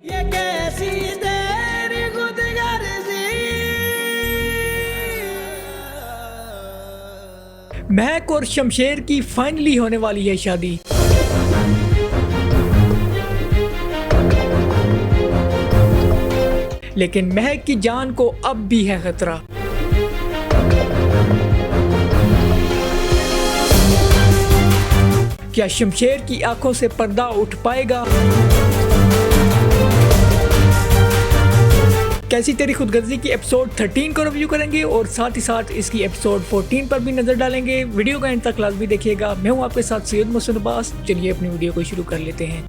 ये कैसी तेरी खुदगर्जी। महक और शमशेर की फाइनली होने वाली है शादी। लेकिन महक की जान को अब भी है खतरा। क्या शमशेर की आंखों से पर्दा उठ पाएगा? कैसी तेरी खुदगर्जी की एपिसोड 13 को रिव्यू करेंगे और साथ ही साथ इसकी एपिसोड 14 पर भी नजर डालेंगे। वीडियो का एंड तक लाजमी देखिएगा। मैं हूं आपके साथ सैयद मोहसिन अब्बास। चलिए अपनी वीडियो को शुरू कर लेते हैं।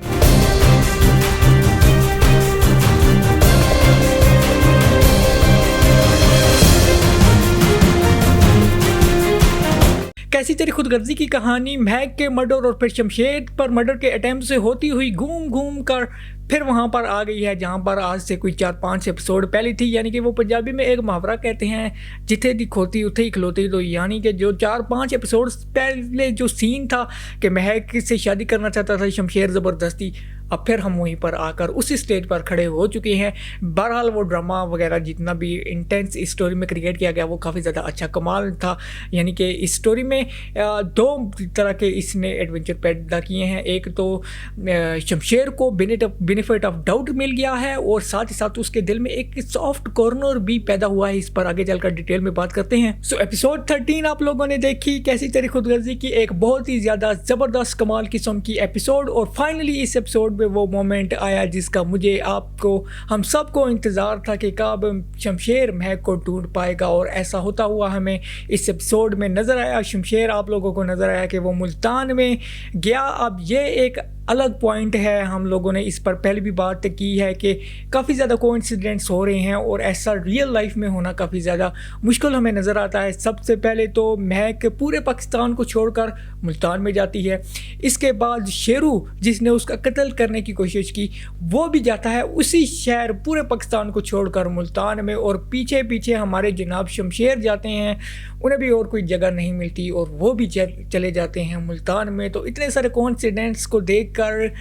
कैसी तेरी खुदगर्जी की कहानी महक के मर्डर और फिर शमशेर पर मर्डर के अटेम्प्ट से होती हुई घूम घूम कर फिर वहां पर आ गई है जहां पर आज से कोई 4-5 एपिसोड पहले थी। यानी कि वो पंजाबी में एक मुहावरा कहते हैं, जिथे दी खोती उथे ही खलोती। तो यानी कि जो 4-5 एपिसोड पहले जो सीन था कि महक से शादी करना चाहता था शमशेर ज़बरदस्ती, अब फिर हम वहीं पर आकर उसी स्टेज पर खड़े हो चुके हैं। बहरहाल वो ड्रामा वगैरह जितना भी इंटेंस इस स्टोरी में क्रिएट किया गया वो काफ़ी ज़्यादा अच्छा कमाल था। यानी कि इस स्टोरी में दो तरह के इसने एडवेंचर पैदा किए हैं। एक तो शमशेर को बेनिफिट ऑफ डाउट मिल गया है और साथ ही साथ उसके दिल में एक सॉफ्ट कॉर्नर भी पैदा हुआ है। इस पर आगे चलकर डिटेल में बात करते हैं। सो एपिसोड 13 आप लोगों ने देखी कैसी तेरी खुदगर्जी की एक बहुत ही ज़्यादा ज़बरदस्त कमाल किस्म की एपिसोड। और फाइनली इस एपिसोड में वो मोमेंट आया जिसका मुझे आपको हम सबको इंतज़ार था कि कब शमशेर महक को ढूंढ पाएगा, और ऐसा होता हुआ हमें इस एपिसोड में नज़र आया। शमशेर आप लोगों को नज़र आया कि वो मुल्तान में गया। अब ये एक अलग पॉइंट है, हम लोगों ने इस पर पहले भी बात की है कि काफ़ी ज़्यादा कोइंसिडेंट्स हो रहे हैं और ऐसा रियल लाइफ में होना काफ़ी ज़्यादा मुश्किल हमें नज़र आता है। सबसे पहले तो महक पूरे पाकिस्तान को छोड़कर मुल्तान में जाती है। इसके बाद शेरू जिसने उसका कत्ल करने की कोशिश की वो भी जाता है उसी शहर पूरे पाकिस्तान को छोड़कर मुल्तान में, और पीछे पीछे हमारे जनाब शमशेर जाते हैं। उन्हें भी और कोई जगह नहीं मिलती और वो भी चले जाते हैं मुल्तान में। तो इतने सारे कोइंसिडेंट्स को देख कर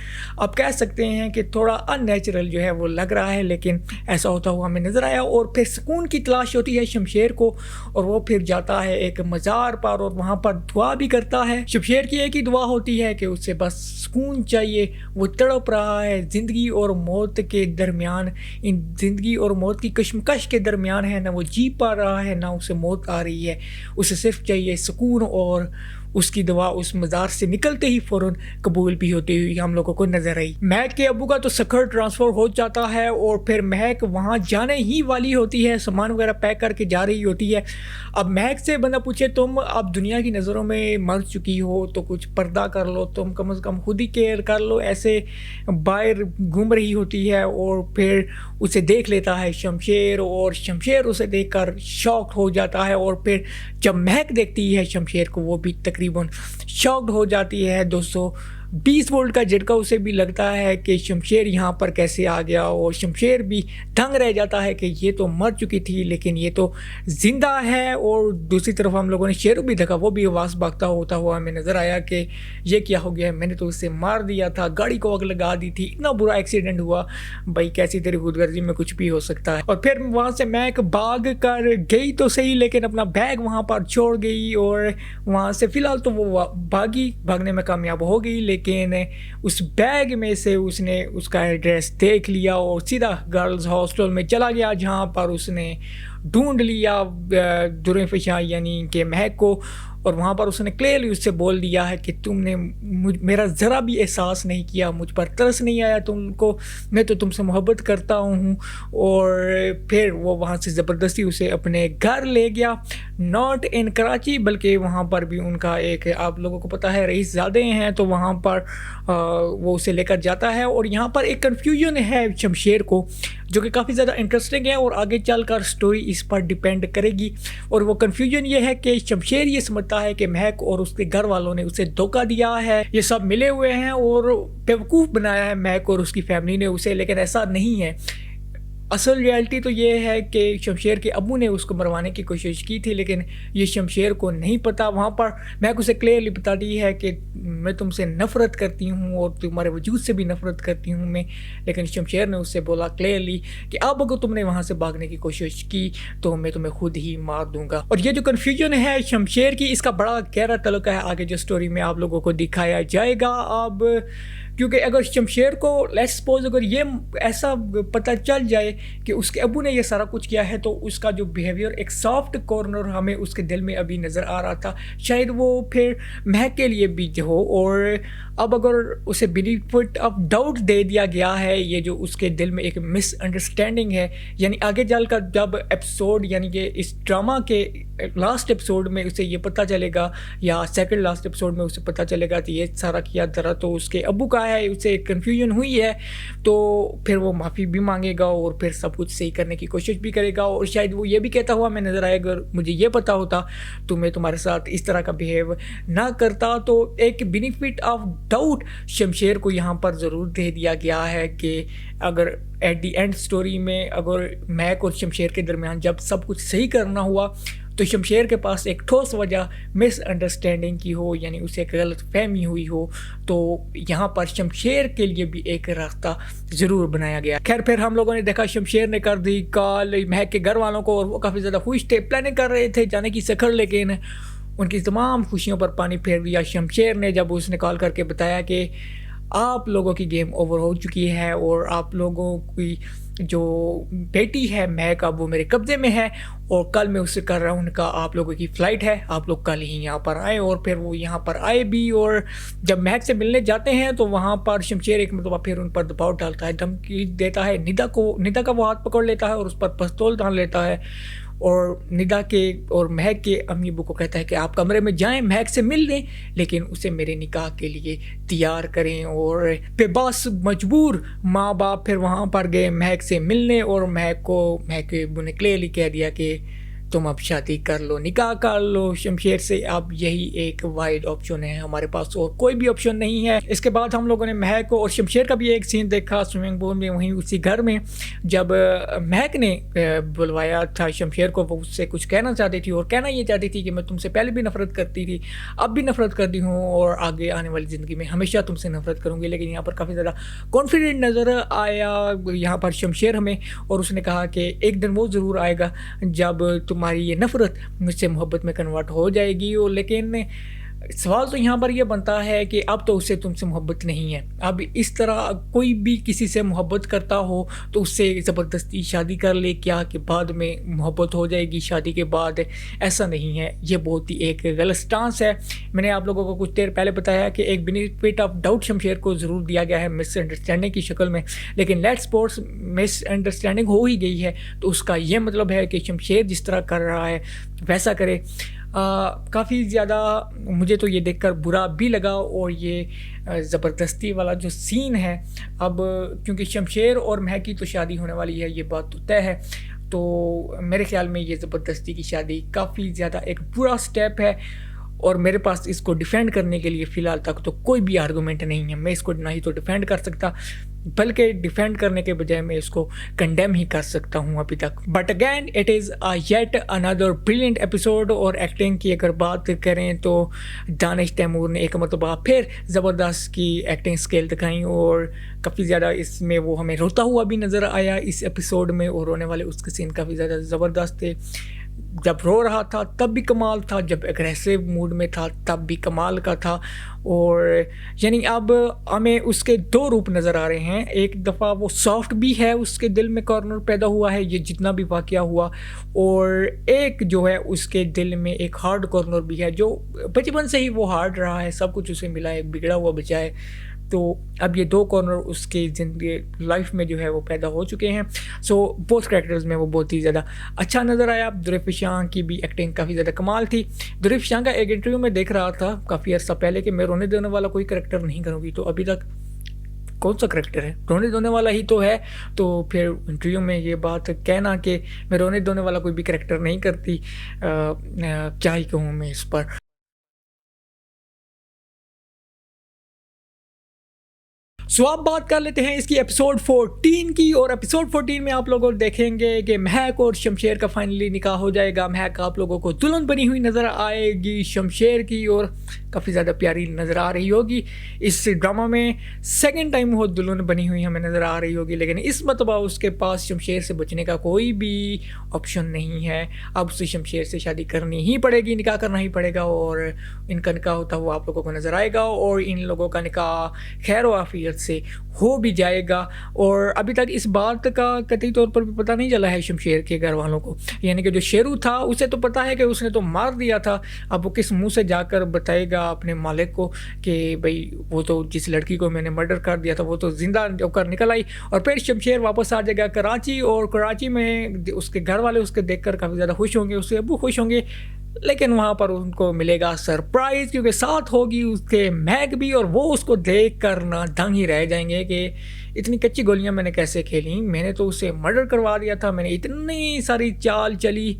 आप कह सकते हैं कि थोड़ा अननेचुरल जो है वो लग रहा है, लेकिन ऐसा होता हुआ हमें नज़र आया। और फिर सुकून की तलाश होती है शमशेर को और वो फिर जाता है एक मज़ार पर और वहाँ पर दुआ भी करता है। शमशेर की एक ही दुआ होती है कि उसे बस सुकून चाहिए। वो तड़प रहा है ज़िंदगी और मौत के दरमियान, इन ज़िंदगी और मौत की कश्मकश के दरमियान है। ना वो जी पा रहा है ना उसे मौत आ रही है, उसे सिर्फ चाहिए सुकून। और उसकी दुआ उस मज़ार से निकलते ही फ़ौरन कबूल भी होती हुई हम लोगों को नजर आई। महक के अबू का तो सखर ट्रांसफ़र हो जाता है और फिर महक वहाँ जाने ही वाली होती है, सामान वगैरह पैक करके जा रही होती है। अब महक से बंदा पूछे तुम अब दुनिया की नज़रों में मर चुकी हो तो कुछ पर्दा कर लो, तुम कम से कम खुद ही केयर कर लो, ऐसे बाहर घूम रही होती है। और फिर उसे देख लेता है शमशेर और शमशेर उसे देखकर शॉक्ड हो जाता है। और फिर जब महक देखती है शमशेर को वो भी तकरीबन शॉक्ड हो जाती है। 220 वोल्ट का झटका उसे भी लगता है कि शमशेर यहाँ पर कैसे आ गया, और शमशेर भी दंग रह जाता है कि ये तो मर चुकी थी लेकिन ये तो ज़िंदा है। और दूसरी तरफ हम लोगों ने शेरू भी देखा, वो भी आवाज़ भागता होता हुआ हमें नज़र आया कि ये क्या हो गया, मैंने तो उसे मार दिया था, गाड़ी को आग लगा दी थी, इतना बुरा एक्सीडेंट हुआ। भाई कैसी तेरी खुदगर्जी में कुछ भी हो सकता है। और फिर वहाँ से महक भाग कर गई तो सही लेकिन अपना बैग वहाँ पर छोड़ गई और वहाँ से फ़िलहाल तो वो भागने में कामयाब हो गई। लेकिन उस बैग में से उसने उसका एड्रेस देख लिया और सीधा गर्ल्स हॉस्टल में चला गया जहाँ पर उसने ढूंढ लिया दुर्फिशा यानी कि महक को। और वहाँ पर उसने क्लियरली उससे बोल दिया है कि तुमने मेरा ज़रा भी एहसास नहीं किया, मुझ पर तरस नहीं आया तुमको, मैं तो तुमसे मोहब्बत करता हूँ। और फिर वो वहाँ से ज़बरदस्ती उसे अपने घर ले गया, नॉट इन कराची बल्कि वहाँ पर भी उनका एक आप लोगों को पता है रईसज़ादे हैं, तो वहाँ पर वो उसे लेकर जाता है। और यहाँ पर एक कन्फ्यूजन है शमशेर को जो कि काफ़ी ज़्यादा इंटरेस्टिंग है और आगे चलकर स्टोरी इस पर डिपेंड करेगी। और वो कन्फ्यूजन ये है कि शमशेर ये समझता है कि महक और उसके घर वालों ने उसे धोखा दिया है, ये सब मिले हुए हैं और बेवकूफ़ बनाया है महक और उसकी फैमिली ने उसे, लेकिन ऐसा नहीं है। असल रियलिटी तो ये है कि शमशेर के अब्बू ने उसको मरवाने की कोशिश की थी, लेकिन ये शमशेर को नहीं पता। वहाँ पर महक उसे क्लियरली बताती है कि मैं तुमसे नफ़रत करती हूँ और तुम्हारे वजूद से भी नफ़रत करती हूँ मैं। लेकिन शमशेर ने उससे बोला क्लियरली कि अब अगर तुमने वहाँ से भागने की कोशिश की तो मैं तुम्हें खुद ही मार दूंगा। और ये जो कन्फ्यूजन है शमशेर की, इसका बड़ा गहरा तल्लुक़ है आगे जो स्टोरी में आप लोगों को दिखाया जाएगा। अब क्योंकि अगर शमशेर को लेट्स सपोज अगर ये ऐसा पता चल जाए कि उसके अब्बू ने ये सारा कुछ किया है, तो उसका जो बिहेवियर एक सॉफ्ट कॉर्नर हमें उसके दिल में अभी नज़र आ रहा था, शायद वो फिर महक के लिए भी हो। और अब अगर उसे बेनिफिट ऑफ डाउट दे दिया गया है, ये जो उसके दिल में एक मिसअंडरस्टैंडिंग है, यानी आगे चलकर जब एपिसोड यानी कि इस ड्रामा के लास्ट एपिसोड में उसे ये पता चलेगा या सेकंड लास्ट एपिसोड में उसे पता चलेगा कि ये सारा किया जरा तो उसके अब्बू का है, उसे कन्फ्यूजन हुई है, तो फिर वो माफ़ी भी मांगेगा और फिर सब कुछ सही करने की कोशिश भी करेगा। और शायद वो ये भी कहता हुआ मैं नज़र आएगा, अगर मुझे ये पता होता तो मैं तुम्हारे साथ इस तरह का बिहेव ना करता। तो एक बेनिफिट ऑफ डाउट शमशेर को यहाँ पर ज़रूर दे दिया गया है कि अगर एट दी एंड स्टोरी में अगर महक और शमशेर के दरमियान जब सब कुछ सही करना हुआ तो शमशेर के पास एक ठोस वजह मिसअंडरस्टैंडिंग की हो, यानी उसे एक गलत फहमी हुई हो, तो यहाँ पर शमशेर के लिए भी एक रास्ता ज़रूर बनाया गया। खैर फिर हम लोगों ने देखा शमशेर ने कर दी कॉल महक के घर वालों को और वो काफ़ी ज़्यादा खुश थे, प्लानिंग कर रहे थे जाने की सखर, लेकिन उनकी तमाम खुशियों पर पानी फेर दिया शमशेर ने जब उसने कॉल करके बताया कि आप लोगों की गेम ओवर हो चुकी है और आप लोगों की जो बेटी है महक अब वो मेरे कब्ज़े में है और कल मैं उससे कर रहा हूँ उनका आप लोगों की फ़्लाइट है, आप लोग कल ही यहाँ पर आए। और फिर वो यहाँ पर आए भी और जब महक से मिलने जाते हैं तो वहाँ पर शमशेर एक मतलब फिर उन पर दबाव डालता है, धमकी देता है निदा का वो हाथ पकड़ लेता है और उस पर पिस्तौल तान लेता है और निदा के और महक के अम्मी अब्बू को कहता है कि आप कमरे में जाएं, महक से मिल लें, लेकिन उसे मेरे निकाह के लिए तैयार करें। और बेबस मजबूर माँ बाप फिर वहाँ पर गए महक से मिलने और महक के अब्बू ने क्लियरली कह दिया कि तुम अब शादी कर लो, निकाह कर लो शमशेर से, अब यही एक वाइड ऑप्शन है हमारे पास और कोई भी ऑप्शन नहीं है। इसके बाद हम लोगों ने महक और शमशेर का भी एक सीन देखा स्विमिंग पूल में, वहीं उसी घर में जब महक ने बुलवाया था शमशेर को, वो उससे कुछ कहना चाहती थी और कहना ये चाहती थी कि मैं तुमसे पहले भी नफरत करती थी, अब भी नफरत करती हूँ और आगे आने वाली ज़िंदगी में हमेशा तुमसे नफरत करूँगी। लेकिन यहाँ पर काफ़ी ज़्यादा कॉन्फिडेंट नज़र आया यहाँ पर शमशेर हमें, और उसने कहा कि एक दिन वो ज़रूर आएगा जब तुम्हारी ये नफ़रत मुझसे मोहब्बत में कन्वर्ट हो जाएगी। और लेकिन सवाल तो यहाँ पर यह बनता है कि अब तो उससे तुमसे मोहब्बत नहीं है। अब इस तरह कोई भी किसी से मोहब्बत करता हो तो उससे ज़बरदस्ती शादी कर ले क्या कि बाद में मोहब्बत हो जाएगी शादी के बाद, ऐसा नहीं है। ये बहुत ही एक गलत स्टांस है। मैंने आप लोगों को कुछ देर पहले बताया कि एक बेनिफिट ऑफ डाउट शमशेर को ज़रूर दिया गया है मिसअंडरस्टैंडिंग की शक्ल में, लेकिन लेट्स सपोज मिसअंडरस्टैंडिंग हो ही गई है तो उसका ये मतलब है कि शमशेर जिस तरह कर रहा है वैसा करे। काफ़ी ज़्यादा मुझे तो ये देखकर बुरा भी लगा। और ये ज़बरदस्ती वाला जो सीन है, अब क्योंकि शमशेर और महक की तो शादी होने वाली है, ये बात तो तय है, तो मेरे ख्याल में ये ज़बरदस्ती की शादी काफ़ी ज़्यादा एक बुरा स्टेप है और मेरे पास इसको डिफेंड करने के लिए फ़िलहाल तक तो कोई भी आर्गूमेंट नहीं है। मैं इसको ना ही तो डिफेंड कर सकता, बल्कि डिफेंड करने के बजाय मैं इसको कंडेम ही कर सकता हूँ अभी तक। But again it is yet another brilliant episode. और एक्टिंग की अगर बात करें तो दानिश तैमूर ने एक मरतबा फिर ज़बरदस्त की एक्टिंग स्किल दिखाई और काफ़ी ज़्यादा इसमें वो हमें रोता हुआ भी नज़र आया इस एपिसोड में, और रोने वाले उसके सीन काफ़ी ज़्यादा ज़बरदस्त थे। जब रो रहा था तब भी कमाल था, जब एग्रेसिव मूड में था तब भी कमाल का था। और यानी अब हमें उसके दो रूप नज़र आ रहे हैं, एक दफ़ा वो सॉफ्ट भी है, उसके दिल में कॉर्नर पैदा हुआ है ये जितना भी वाक़या हुआ, और एक जो है उसके दिल में एक हार्ड कॉर्नर भी है जो बचपन से ही वो हार्ड रहा है, सब कुछ उसे मिला है, बिगड़ा हुआ बचा है। तो अब ये दो कॉर्नर उसके ज़िंदगी लाइफ में जो है वो पैदा हो चुके हैं। सो बोथ कैरेक्टर्स में वो बहुत ही ज़्यादा अच्छा नज़र आया। दुरीफ शाह की भी एक्टिंग काफ़ी ज़्यादा कमाल थी। दुरीफ शाह का एक इंटरव्यू में देख रहा था काफ़ी अर्सा पहले कि मैं रोने देने वाला कोई कैरेक्टर नहीं करूँगी, तो अभी तक कौन सा करैक्टर है, रोने धोने वाला ही तो है। तो फिर इंटरव्यू में ये बात कहना कि मैं रोने धोने वाला कोई भी करैक्टर नहीं करती, क्या ही कहूँ मैं इस पर। सो अब बात कर लेते हैं इसकी एपिसोड 14 की। और एपिसोड 14 में आप लोग देखेंगे कि महक और शमशेर का फाइनली निकाह हो जाएगा। महक आप लोगों को दुल्हन बनी हुई नज़र आएगी शमशेर की, और काफ़ी ज़्यादा प्यारी नज़र आ रही होगी। इस ड्रामा में सेकंड टाइम वो दुल्हन बनी हुई हमें नज़र आ रही होगी, लेकिन इस मरतबा उसके पास शमशेर से बचने का कोई भी ऑप्शन नहीं है। अब उसे शमशेर से शादी करनी ही पड़ेगी, निकाह करना ही पड़ेगा, और इनका निकाह होता हुआ आप लोगों को नज़र आएगा। और इन लोगों का निकाह खैर व आफियत से हो भी जाएगा। और अभी तक इस बात का कतई तौर पर भी पता नहीं चला है शमशेर के घर वालों को, यानी कि जो शेरू था उसे तो पता है कि उसने तो मार दिया था। अब वो किस मुंह से जाकर बताएगा अपने मालिक को कि भाई वो तो जिस लड़की को मैंने मर्डर कर दिया था वो तो जिंदा होकर निकल आई। और फिर शमशेर वापस आ जाएगा कराची, और कराची में उसके घर वाले उसके देखकर काफ़ी ज़्यादा खुश होंगे, उसके अब्बू खुश होंगे, लेकिन वहाँ पर उनको मिलेगा सरप्राइज़, क्योंकि साथ होगी उसके महक भी। और वो उसको देख कर ना दंग ही रह जाएंगे कि इतनी कच्ची गोलियाँ मैंने कैसे खेली, मैंने तो उसे मर्डर करवा दिया था, मैंने इतनी सारी चाल चली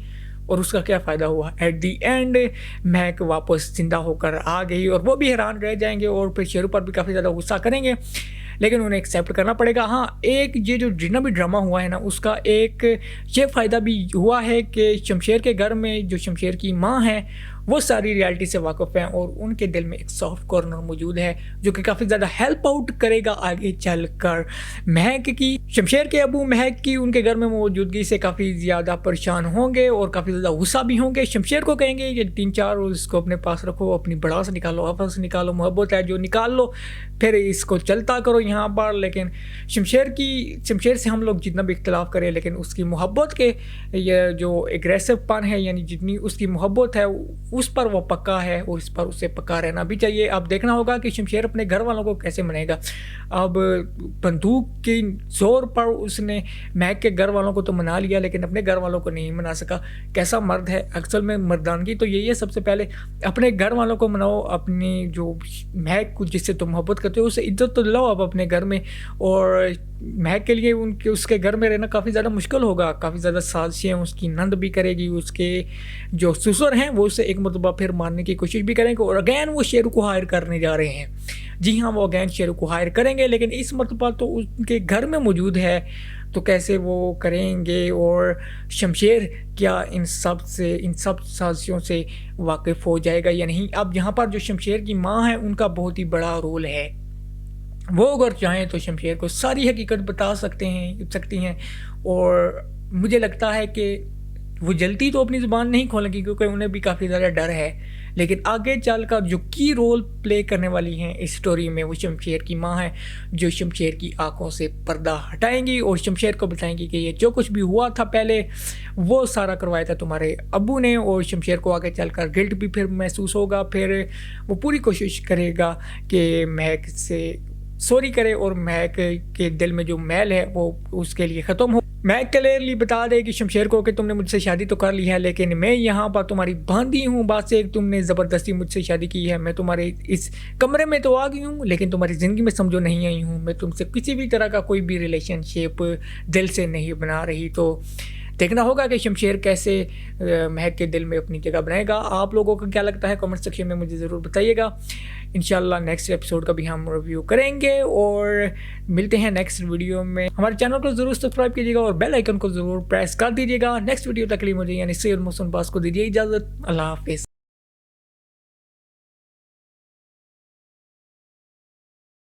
और उसका क्या फ़ायदा हुआ। एट दी एंड महक वापस जिंदा होकर आ गई, और वो भी हैरान रह जाएंगे और फिर शेरू पर भी काफ़ी ज़्यादा गुस्सा करेंगे, लेकिन उन्हें एक्सेप्ट करना पड़ेगा। हाँ, एक ये जो जितना भी ड्रामा हुआ है ना, उसका एक ये फ़ायदा भी हुआ है कि शमशेर के घर में जो शमशेर की माँ है वो सारी रियलिटी से वाकिफ़ हैं, और उनके दिल में एक सॉफ्ट कॉर्नर मौजूद है जो कि काफ़ी ज़्यादा हेल्प आउट करेगा आगे चलकर महक की। शमशेर के अबू महक की उनके घर में मौजूदगी से काफ़ी ज़्यादा परेशान होंगे और काफ़ी ज़्यादा गुस्सा भी होंगे। शमशेर को कहेंगे कि 3-4 रोज़ इसको अपने पास रखो, अपनी बड़ा से निकालो, आपस से निकालो, मोहब्बत है जो निकाल लो, फिर इसको चलता करो यहाँ पर। लेकिन शमशेर से हम लोग जितना भी इख्तलाफ करें, लेकिन उसकी मोहब्बत के ये जो एग्रेसिवपन है, यानी जितनी उसकी मोहब्बत है उस पर वो पक्का है, और इस पर उसे पक्का रहना भी चाहिए। अब देखना होगा कि शमशेर अपने घर वालों को कैसे मनाएगा। अब बंदूक के जोर पर उसने महक के घर वालों को तो मना लिया, लेकिन अपने घर वालों को नहीं मना सका। कैसा मर्द है अक्सर में, मर्दानगी तो यही है, सबसे पहले अपने घर वालों को मनाओ, अपनी जो महक को जिससे तुम मोहब्बत करते हो उसे इज्जत तो लो अब अपने घर में। और महक के लिए उसके घर में रहना काफ़ी ज़्यादा मुश्किल होगा, काफ़ी ज़्यादा साजिशें उसकी नंद भी करेगी, उसके जो ससुर हैं वो उसे एक मरतबा फिर मारने की कोशिश भी करेंगे, और अगैन वो शेरू को हायर करने जा रहे हैं। जी हाँ, वो अगैन शेरू को हायर करेंगे, लेकिन इस मरतबा तो उनके घर में मौजूद है, तो कैसे वो करेंगे। और शमशेर क्या इन सब साजिशों से वाकिफ़ हो जाएगा या नहीं। अब यहाँ पर जो शमशेर की माँ है उनका बहुत ही बड़ा रोल है, वो अगर चाहें तो शमशेर को सारी हकीकत बता सकती हैं। और मुझे लगता है कि वो जल्दी तो अपनी ज़ुबान नहीं खोलेंगी, क्योंकि उन्हें भी काफ़ी ज़्यादा डर है, लेकिन आगे चलकर जो की रोल प्ले करने वाली हैं इस स्टोरी में वो शमशेर की माँ है, जो शमशेर की आंखों से पर्दा हटाएंगी और शमशेर को बताएंगी कि ये जो कुछ भी हुआ था पहले वो सारा करवाया था तुम्हारे अब्बू ने। और शमशेर को आगे चलकर गिल्ट भी फिर महसूस होगा, फिर वो पूरी कोशिश करेगा कि महक से सॉरी करे और महक के दिल में जो मैल है वो उसके लिए ख़त्म हो। महक क्लियरली बता दे कि शमशेर को कि तुमने मुझसे शादी तो कर ली है, लेकिन मैं यहाँ पर तुम्हारी बांधी हूँ बात से, तुमने ज़बरदस्ती मुझसे शादी की है, मैं तुम्हारे इस कमरे में तो आ गई हूँ लेकिन तुम्हारी ज़िंदगी में समझो नहीं आई हूँ, मैं तुमसे किसी भी तरह का कोई भी रिलेशनशिप दिल से नहीं बना रही। तो देखना होगा कि शमशेर कैसे महक के दिल में अपनी जगह बनाएगा। आप लोगों को क्या लगता है कमेंट सेक्शन में मुझे ज़रूर बताइएगा। इंशाल्लाह नेक्स्ट एपिसोड का भी हम रिव्यू करेंगे, और मिलते हैं नेक्स्ट वीडियो में। हमारे चैनल को ज़रूर सब्सक्राइब कीजिएगा और बेल आइकन को ज़रूर प्रेस कर दीजिएगा। नेक्स्ट वीडियो तक के लिए मुझे यानी सैयद मोहसिन अब्बास को दीजिए इजाज़त। अल्लाह हाफिज़।